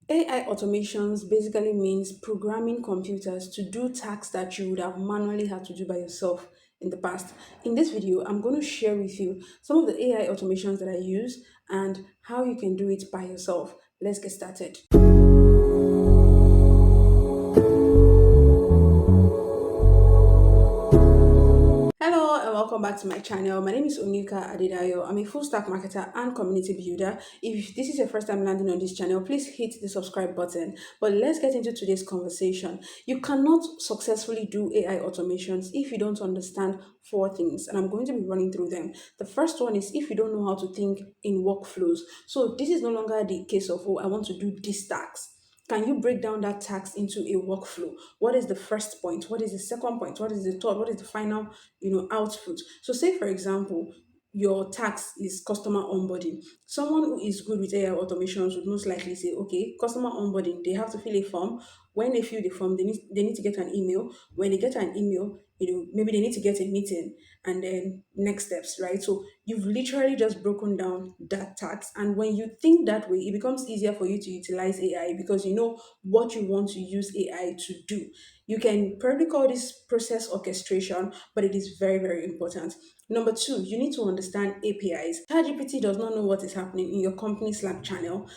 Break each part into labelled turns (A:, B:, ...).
A: AI automations basically means programming computers to do tasks that you would have manually had to do by yourself in the past. In this video, I'm going to share with you some of the AI automations that I use and how you can do it by yourself. Let's get started. Hello and welcome back to my channel. My name is Onika Adedayo. I'm a full stack marketer and community builder. If this is your first time landing on this channel, please hit the subscribe button. But let's get into today's conversation. You cannot successfully do AI automations if you don't understand four things, and I'm going to be running through them. The first one is if you don't know how to think in workflows. So this is no longer the case of, oh, I want to do this task. Can you break down that task into a workflow? What is the first point? What is the second point? What is the third? What is the final, output? So say for example, your task is customer onboarding. Someone who is good with AI automations would most likely say, okay, customer onboarding, they have to fill a form. When they fill the form, they need to get an email. When they get an email, maybe they need to get a meeting and then next steps, right? So you've literally just broken down that task. And when you think that way, it becomes easier for you to utilize AI because you know what you want to use AI to do. You can probably call this process orchestration, but it is very, very important. Number two, you need to understand APIs. ChatGPT does not know what is happening in your company Slack channel.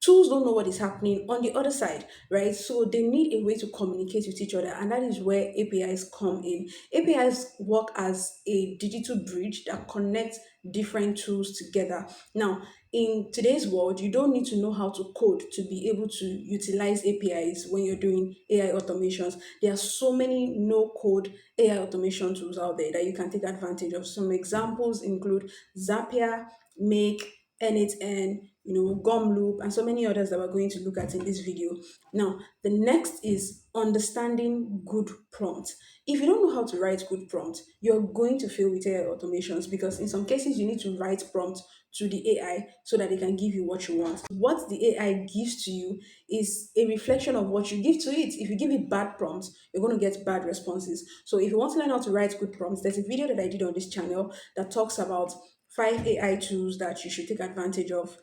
A: Tools don't know what is happening on the other side, right? So they need a way to communicate with each other, and that is where APIs come in. APIs work as a digital bridge that connects different tools together. Now, in today's world, you don't need to know how to code to be able to utilize APIs when you're doing AI automations. There are so many no code AI automation tools out there that you can take advantage of. Some examples include Zapier, Make, N8N, Gum and so many others that we're going to look at in this video. Now, the next is understanding good prompt. If you don't know how to write good prompt, you're going to fail with AI automations because in some cases you need to write prompt to the AI so that they can give you what you want. What the AI gives to you is a reflection of what you give to it. If you give it bad prompts, you're going to get bad responses. So if you want to learn how to write good prompts, there's a video that I did on this channel that talks about five AI tools that you should take advantage of.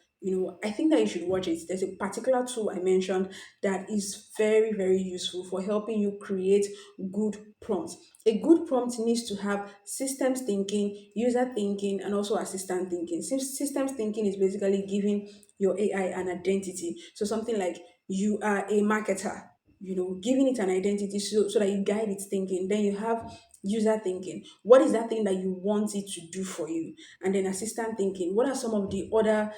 A: I think that you should watch it. There's a particular tool I mentioned that is very, very useful for helping you create good prompts. A good prompt needs to have systems thinking, user thinking, and also assistant thinking. Systems thinking is basically giving your AI an identity. So something like you are a marketer, giving it an identity so that you guide its thinking. Then you have user thinking. What is that thing that you want it to do for you? And then assistant thinking. What are some of the other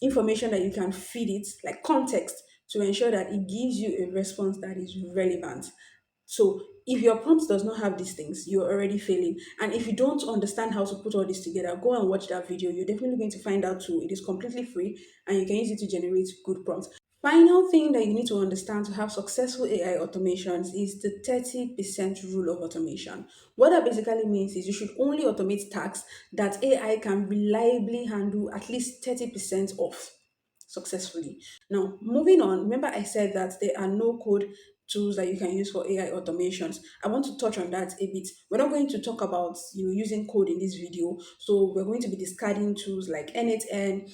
A: information that you can feed it, like context, to ensure that it gives you a response that is relevant? So if your prompt does not have these things, you're already failing. And if you don't understand how to put all this together, go and watch that video. You're definitely going to find out too. It is completely free and you can use it to generate good prompts. Final thing that you need to understand to have successful AI automations is the 30% rule of automation. What that basically means is you should only automate tasks that AI can reliably handle at least 30% of successfully. Now, moving on, remember I said that there are no code tools that you can use for AI automations. I want to touch on that a bit. We're not going to talk about using code in this video, so we're going to be discarding tools like N8N,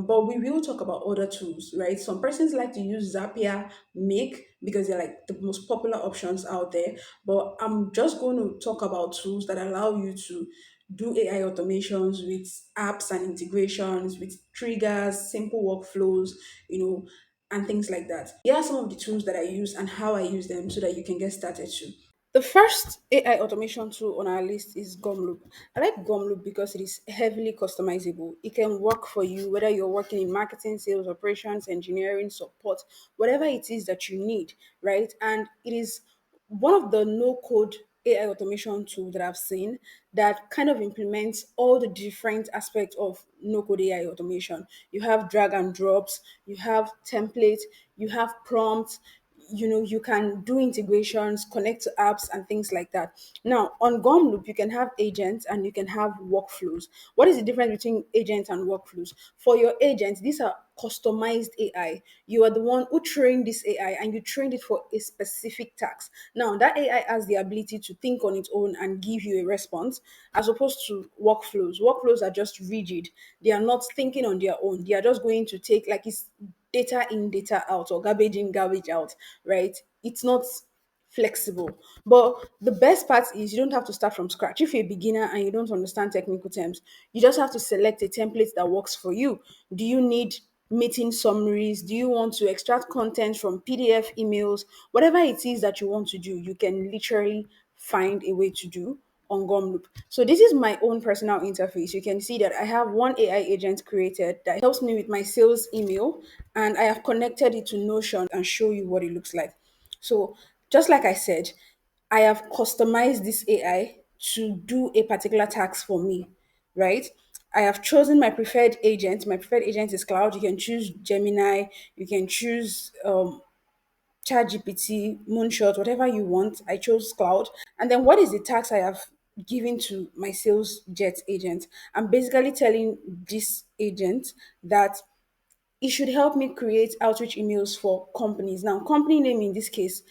A: but we will talk about other tools, right? Some persons like to use Zapier, Make because they're like the most popular options out there. But I'm just going to talk about tools that allow you to do AI automations with apps and integrations, with triggers, simple workflows, you know, and things like that. Here are some of the tools that I use and how I use them so that you can get started too. The first AI automation tool on our list is Gumloop. I like Gumloop because it is heavily customizable. It can work for you whether you're working in marketing, sales, operations, engineering, support, whatever it is that you need, right? And it is one of the no code AI automation tool that I've seen that kind of implements all the different aspects of no code AI automation. You have drag and drops, you have templates, you have prompts, you can do integrations, connect to apps and things like that. Now on Gumloop you can have agents and you can have workflows. What is the difference between agents and workflows? For your agents, these are customized AI. You are the one who trained this AI and you trained it for a specific task. Now that AI has the ability to think on its own and give you a response, as opposed to workflows. Workflows are just rigid. They are not thinking on their own. They are just going to take, like, it's data in, data out, or garbage in, garbage out, right? It's not flexible. But the best part is you don't have to start from scratch. If you're a beginner and you don't understand technical terms, you just have to select a template that works for you. Do you need meeting summaries? Do you want to extract content from PDF emails? Whatever it is that you want to do, you can literally find a way to do on Gumloop. So this is my own personal interface. You can see that I have one AI agent created that helps me with my sales email, and I have connected it to Notion and show you what it looks like. So just like I said, I have customized this AI to do a particular task for me, right? I have chosen my preferred agent. My preferred agent is Cloud. You can choose Gemini. You can choose ChatGPT, Moonshot, whatever you want. I chose Cloud. And then what is the task I have given to my sales jet agent? I'm basically telling this agent that it should help me create outreach emails for companies. Now, company name in this case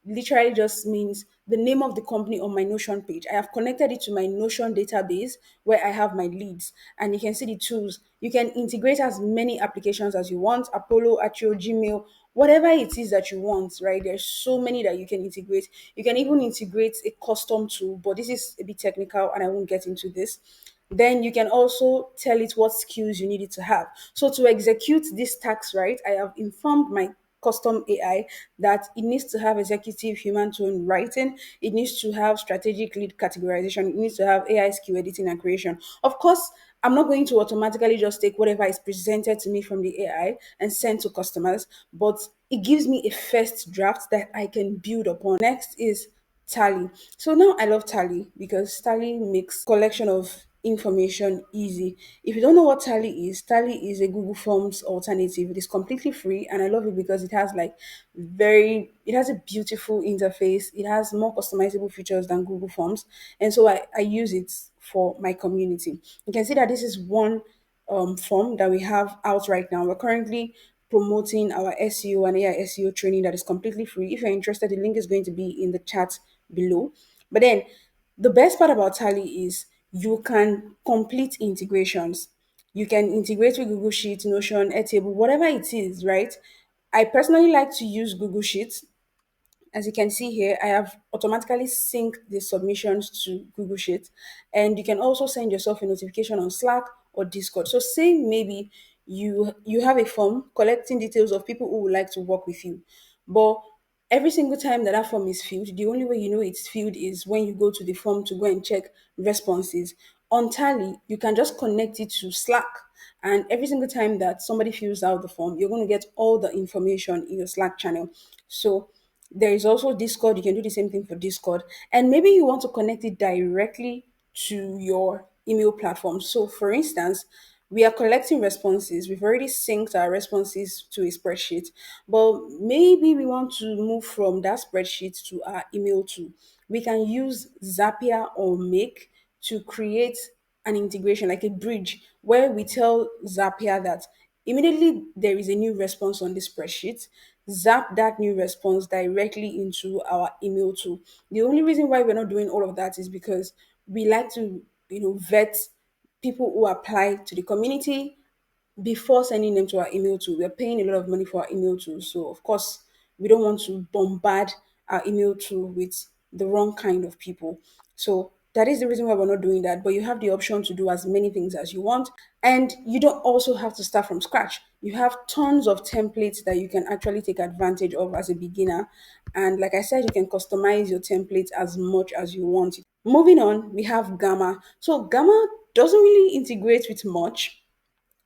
A: literally just means the name of the company on my Notion page. I have connected it to my Notion database where I have my leads, and you can see the tools. You can integrate as many applications as you want: Apollo, Atrio, Gmail, whatever it is that you want, right? There's so many that you can integrate. You can even integrate a custom tool, but this is a bit technical and I won't get into this. Then you can also tell it what skills you need it to have. So to execute this task, right, I have informed my custom AI that it needs to have executive human tone writing, it needs to have strategic lead categorization, it needs to have AI skill editing and creation. Of course, I'm not going to automatically just take whatever is presented to me from the AI and send to customers, but it gives me a first draft that I can build upon. Next is Tally. So now I love Tally because Tally makes collection of information easy. If you don't know what Tally is a Google Forms alternative. It is completely free and I love it because it has a beautiful interface. It has more customizable features than Google Forms. And so I use it for my community. You can see that this is one form that we have out right now. We're currently promoting our SEO and AI SEO training that is completely free. If you're interested, the link is going to be in the chat below. But then the best part about Tally is you can complete integrations. You can integrate with Google Sheets, Notion, Airtable, whatever it is, right? I personally like to use Google Sheets. As you can see here, I have automatically synced the submissions to Google Sheets, and you can also send yourself a notification on Slack or Discord. So say maybe you have a form collecting details of people who would like to work with you, but every single time that that form is filled, the only way you know it's filled is when you go to the form to go and check responses. On Tally, you can just connect it to Slack, and every single time that somebody fills out the form, you're going to get all the information in your Slack channel. So there is also Discord. You can do the same thing for Discord. And maybe you want to connect it directly to your email platform. So, for instance, we are collecting responses. We've already synced our responses to a spreadsheet, but maybe we want to move from that spreadsheet to our email tool. We can use Zapier or Make to create an integration, like a bridge, where we tell Zapier that immediately there is a new response on the spreadsheet, zap that new response directly into our email tool. The only reason why we're not doing all of that is because we like to, vet people who apply to the community before sending them to our email tool. We're paying a lot of money for our email tool. So, of course, we don't want to bombard our email tool with the wrong kind of people. So, that is the reason why we're not doing that. But you have the option to do as many things as you want. And you don't also have to start from scratch. You have tons of templates that you can actually take advantage of as a beginner. And like I said, you can customize your templates as much as you want. Moving on, we have Gamma. So, Gamma doesn't really integrate with much,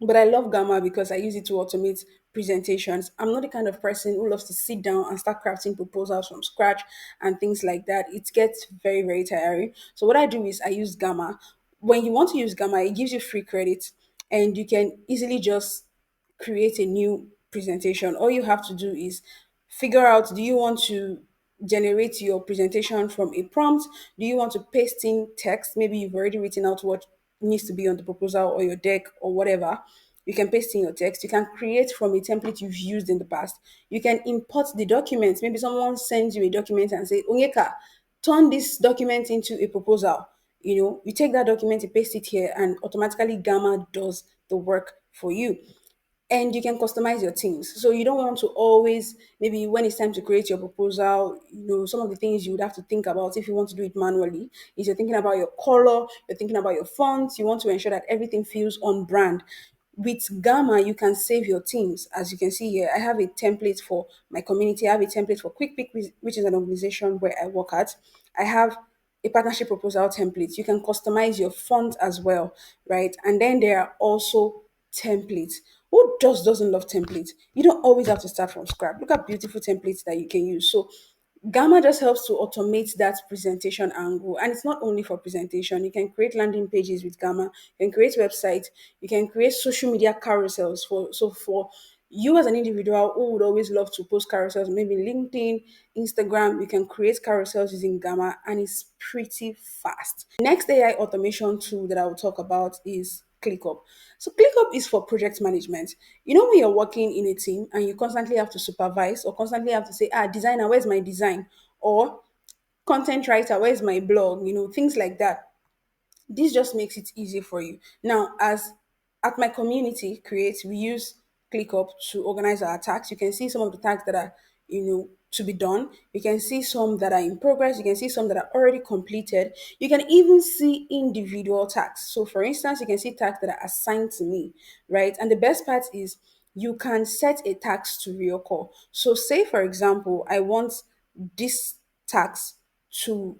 A: but I love Gamma because I use it to automate presentations. I'm not the kind of person who loves to sit down and start crafting proposals from scratch and things like that. It gets very, very tiring. So what I do is I use Gamma. When you want to use Gamma, it gives you free credit and you can easily just create a new presentation. All you have to do is figure out, do you want to generate your presentation from a prompt? Do you want to paste in text? Maybe you've already written out what needs to be on the proposal or your deck or whatever. You can paste in your text. You can create from a template you've used in the past. You can import the documents. Maybe someone sends you a document and say, Onyeka, turn this document into a proposal. You take that document, you paste it here, and automatically Gamma does the work for you. And you can customize your themes. So you don't want to always, maybe when it's time to create your proposal, some of the things you would have to think about if you want to do it manually is you're thinking about your color, you're thinking about your fonts, you want to ensure that everything feels on brand. With Gamma, you can save your themes. As you can see here, I have a template for my community. I have a template for Quick Pick, which is an organization where I work at. I have a partnership proposal template. You can customize your font as well, right? And then there are also templates. Who just doesn't love templates? You don't always have to start from scratch. Look at beautiful templates that you can use. So Gamma just helps to automate that presentation angle. And it's not only for presentation. You can create landing pages with Gamma. You can create websites. You can create social media carousels for you as an individual who would always love to post carousels, maybe LinkedIn, Instagram, you can create carousels using Gamma and it's pretty fast. Next AI automation tool that I will talk about is ClickUp. So ClickUp is for project management. When you're working in a team and you constantly have to supervise or constantly have to say, designer, where's my design? Or content writer, where's my blog? Things like that. This just makes it easy for you. Now, as at my community creates, we use ClickUp to organize our tasks. You can see some of the tasks that are, to be done. You can see some that are in progress. You can see some that are already completed. You can even see individual tasks. So, for instance, you can see tasks that are assigned to me, right? And the best part is you can set a task to reoccur. So, say for example, I want this task to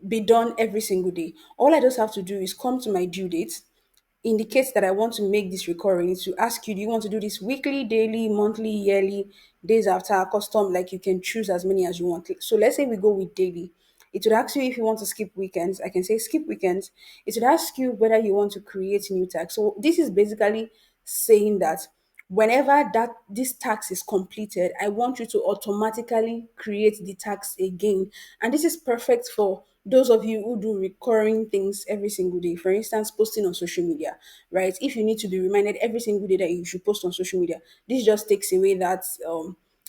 A: be done every single day. All I just have to do is come to my due date, indicate that I want to make this recurring, to ask you, do you want to do this weekly, daily, monthly, yearly, days after, custom, like you can choose as many as you want. So let's say we go with daily. It would ask you if you want to skip weekends. I can say skip weekends. It would ask you whether you want to create new tags. So this is basically saying that whenever that this tax is completed, I want you to automatically create the tax again. And this is perfect for those of you who do recurring things every single day. For instance, posting on social media, right? If you need to be reminded every single day that you should post on social media, this just takes away that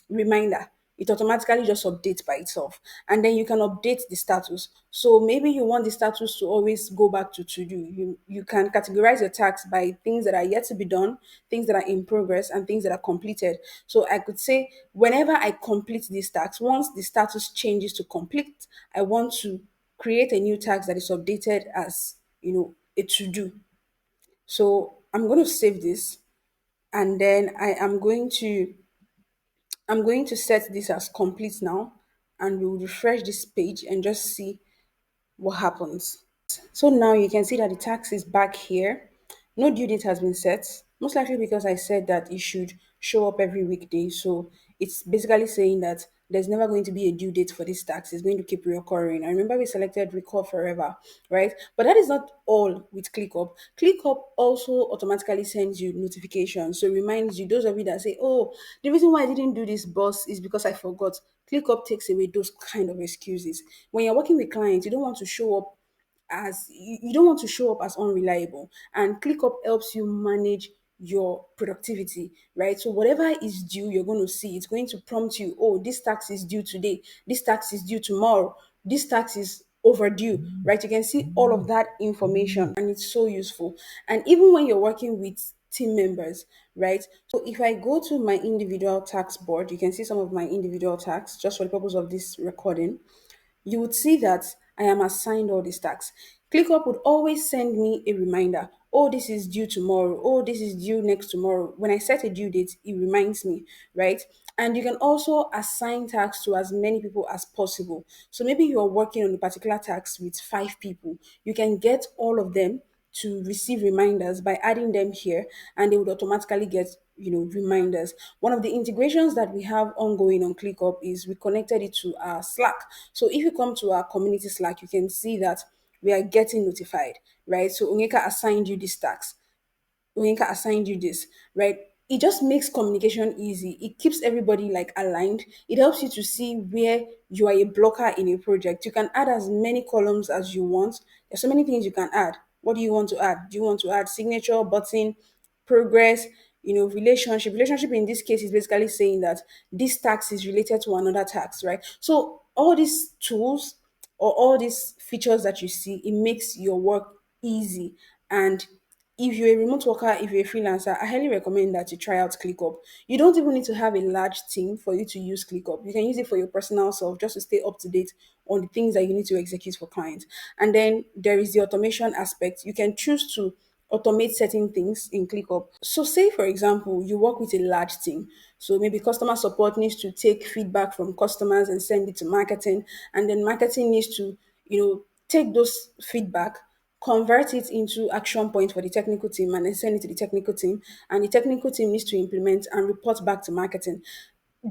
A: reminder. It automatically just updates by itself. And then you can update the status. So maybe you want the status to always go back to do. You can categorize your tasks by things that are yet to be done, things that are in progress, and things that are completed. So I could say whenever I complete these tasks, once the status changes to complete, I want to create a new task that is updated as a to do. So I'm going to save this and then I'm going to set this as complete now, and we'll refresh this page and just see what happens. So now you can see that the tax is back here. No due date has been set, most likely because I said that it should show up every weekday. So it's basically saying that there's never going to be a due date for this tax. It's going to keep reoccurring. I remember we selected recall forever, right? But that is not all with ClickUp. ClickUp also automatically sends you notifications. So it reminds you, those of you that say, oh, the reason why I didn't do this, boss, is because I forgot. ClickUp takes away those kind of excuses. When you're working with clients, you don't want to show up you don't want to show up as unreliable, and ClickUp helps you manage your productivity, right? So whatever is due, you're going to see it's going to prompt you, oh, this tax is due today, this tax is due tomorrow, this tax is overdue, right? You can see all of that information and it's so useful. And even when you're working with team members, right? So if I go to my individual tax board, you can see some of my individual tax just for the purpose of this recording. You would see that I am assigned all these tasks. ClickUp would always send me a reminder. Oh, this is due tomorrow. Oh, this is due next tomorrow. When I set a due date, it reminds me, right? And you can also assign tasks to as many people as possible. So maybe you're working on a particular task with 5 people. You can get all of them to receive reminders by adding them here, and they would automatically get reminders. One of the integrations that we have ongoing on ClickUp is we connected it to our Slack. So if you come to our community Slack, you can see that we are getting notified, right? So Onyeka assigned you this task. Oyenka assigned you this, right? It just makes communication easy. It keeps everybody like aligned. It helps you to see where you are a blocker in a project. You can add as many columns as you want. There's so many things you can add. What do you want to add? Do you want to add signature, button, progress, relationship? Relationship in this case is basically saying that this tax is related to another tax, right? So all these tools or all these features that you see, it makes your work easy and if you're a remote worker, if you're a freelancer, I highly recommend that you try out ClickUp. You don't even need to have a large team for you to use ClickUp. You can use it for your personal self just to stay up to date on the things that you need to execute for clients. And then there is the automation aspect. You can choose to automate certain things in ClickUp. So, say for example, you work with a large team. So maybe customer support needs to take feedback from customers and send it to marketing, and then marketing needs to, take those feedback, convert it into action point for the technical team, and then send it to the technical team. And the technical team needs to implement and report back to marketing.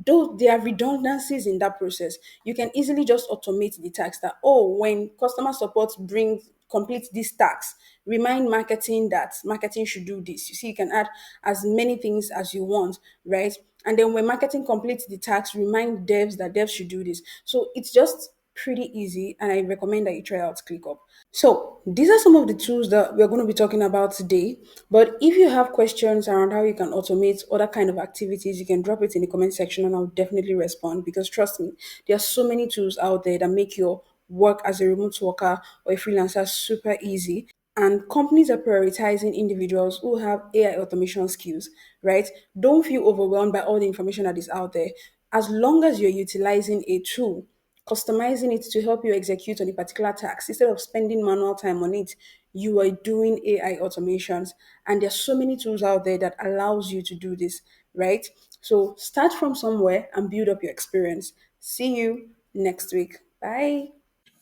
A: Though there are redundancies in that process, you can easily just automate the task that, oh, when customer support brings complete this task, remind marketing that marketing should do this. You see, you can add as many things as you want, right? And then when marketing completes the task, remind devs that devs should do this. So it's just pretty easy, and I recommend that you try out ClickUp. So these are some of the tools that we're going to be talking about today. But if you have questions around how you can automate other kind of activities, you can drop it in the comment section and I'll definitely respond, because trust me, there are so many tools out there that make your work as a remote worker or a freelancer super easy. And companies are prioritizing individuals who have AI automation skills, right? Don't feel overwhelmed by all the information that is out there. As long as you're utilizing a tool, customizing it to help you execute on a particular task instead of spending manual time on it, you are doing AI automations. And there's so many tools out there that allows you to do this, right? So start from somewhere and build up your experience. See you next week. Bye.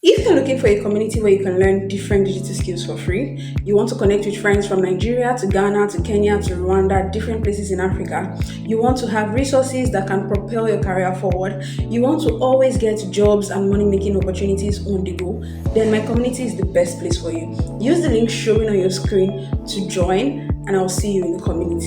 A: If you're looking for a community where you can learn different digital skills for free, you want to connect with friends from Nigeria to Ghana to Kenya to Rwanda, different places in Africa, you want to have resources that can propel your career forward, you want to always get jobs and money making opportunities on the go, then my community is the best place for you. Use the link showing on your screen to join, and I'll see you in the community.